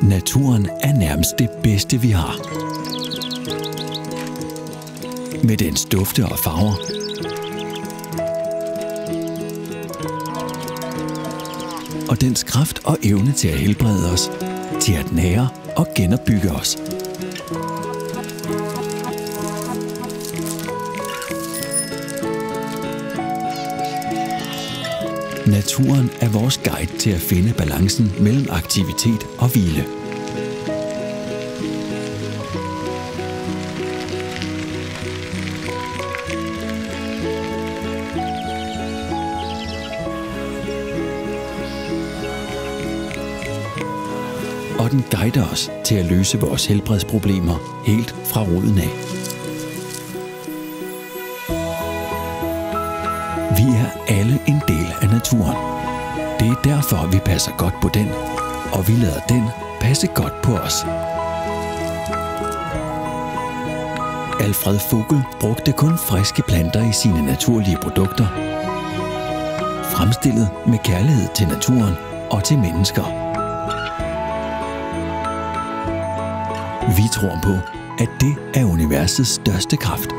Naturen er nærmest det bedste, vi har. Med dens dufte og farver. Og dens kraft og evne til at helbrede os, til at nære og genopbygge os. Naturen er vores guide til at finde balancen mellem aktivitet og hvile. Og den guider os til at løse vores helbredsproblemer helt fra roden af. Vi er alle en del af naturen. Det er derfor, vi passer godt på den, og vi lader den passe godt på os. Alfred Vogel brugte kun friske planter i sine naturlige produkter, fremstillet med kærlighed til naturen og til mennesker. Vi tror på, at det er universets største kraft.